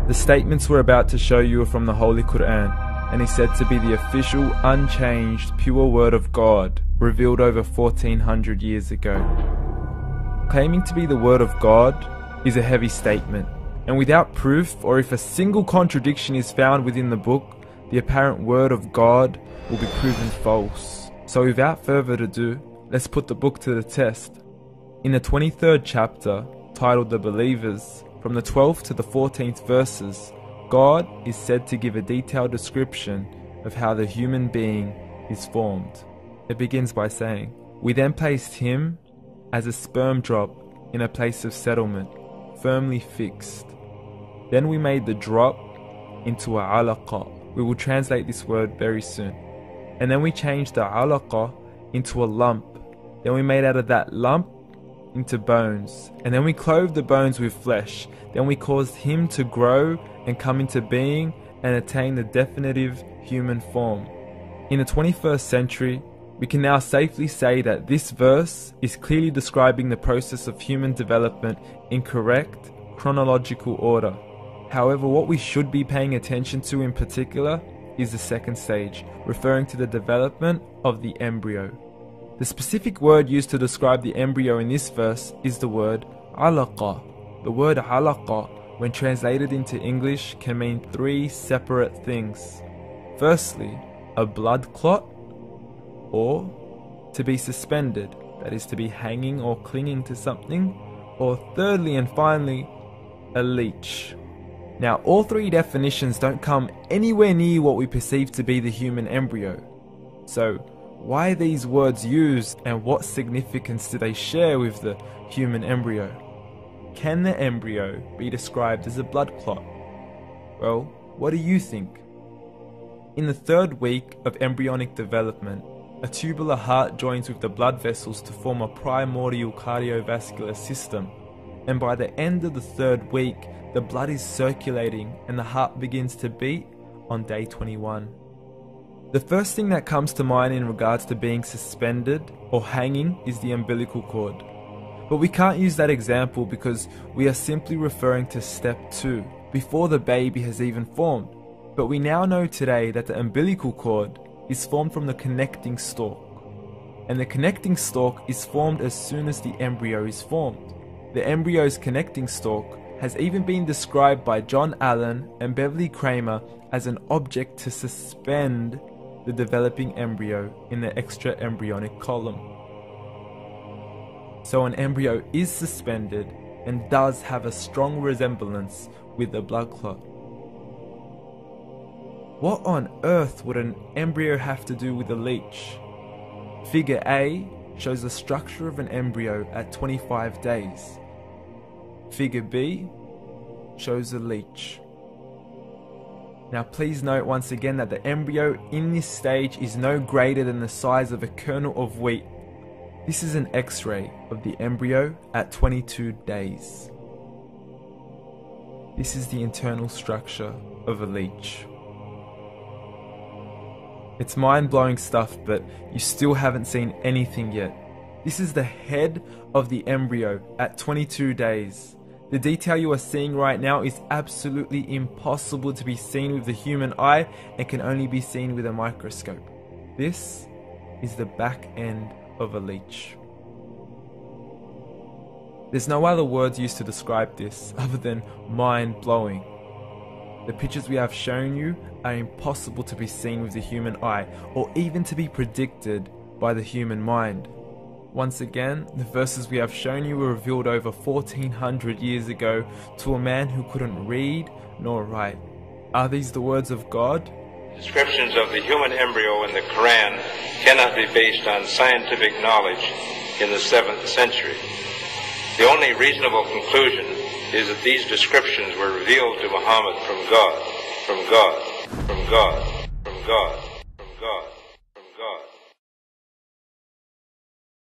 The statements we're about to show you are from the Holy Quran, and is said to be the official, unchanged, pure word of God, revealed over 1400 years ago. Claiming to be the word of God is a heavy statement, and without proof, or if a single contradiction is found within the book, the apparent word of God will be proven false. So without further ado, let's put the book to the test. In the 23rd chapter, titled The Believers, from the 12th to the 14th verses, God is said to give a detailed description of how the human being is formed. It begins by saying, "We then placed him as a sperm drop in a place of settlement, firmly fixed. Then we made the drop into a alaqa." We will translate this word very soon. "And then we changed the alaqa into a lump. Then we made out of that lump into bones. And then we clothed the bones with flesh. Then we caused him to grow and come into being and attain the definitive human form." In the 21st century, we can now safely say that this verse is clearly describing the process of human development in correct chronological order. However, what we should be paying attention to in particular is the second stage, referring to the development of the embryo. The specific word used to describe the embryo in this verse is the word alaqa. The word alaqa, when translated into English, can mean three separate things. Firstly, a blood clot, or to be suspended, that is to be hanging or clinging to something, or thirdly and finally, a leech. Now, all three definitions don't come anywhere near what we perceive to be the human embryo. So, why are these words used, and what significance do they share with the human embryo? Can the embryo be described as a blood clot? Well, what do you think? In the 3rd week of embryonic development, a tubular heart joins with the blood vessels to form a primordial cardiovascular system, and by the end of the 3rd week, the blood is circulating and the heart begins to beat on day 21. The first thing that comes to mind in regards to being suspended or hanging is the umbilical cord. But we can't use that example because we are simply referring to step 2, before the baby has even formed. But we now know today that the umbilical cord is formed from the connecting stalk. And the connecting stalk is formed as soon as the embryo is formed. The embryo's connecting stalk has even been described by John Allen and Beverly Kramer as an object to suspend the developing embryo in the extra-embryonic column. So an embryo is suspended and does have a strong resemblance with a blood clot. What on earth would an embryo have to do with a leech? Figure A shows the structure of an embryo at 25 days. Figure B shows a leech. Now please note once again that the embryo in this stage is no greater than the size of a kernel of wheat. This is an X-ray of the embryo at 22 days. This is the internal structure of a leech. It's mind-blowing stuff, but you still haven't seen anything yet. This is the head of the embryo at 22 days. The detail you are seeing right now is absolutely impossible to be seen with the human eye and can only be seen with a microscope. This is the back end of a leech. There's no other words used to describe this other than mind-blowing. The pictures we have shown you are impossible to be seen with the human eye or even to be predicted by the human mind. Once again, the verses we have shown you were revealed over 1400 years ago to a man who couldn't read nor write. Are these the words of God? Descriptions of the human embryo in the Quran cannot be based on scientific knowledge in the 7th century. The only reasonable conclusion is that these descriptions were revealed to Muhammad from God, from God, from God, from God.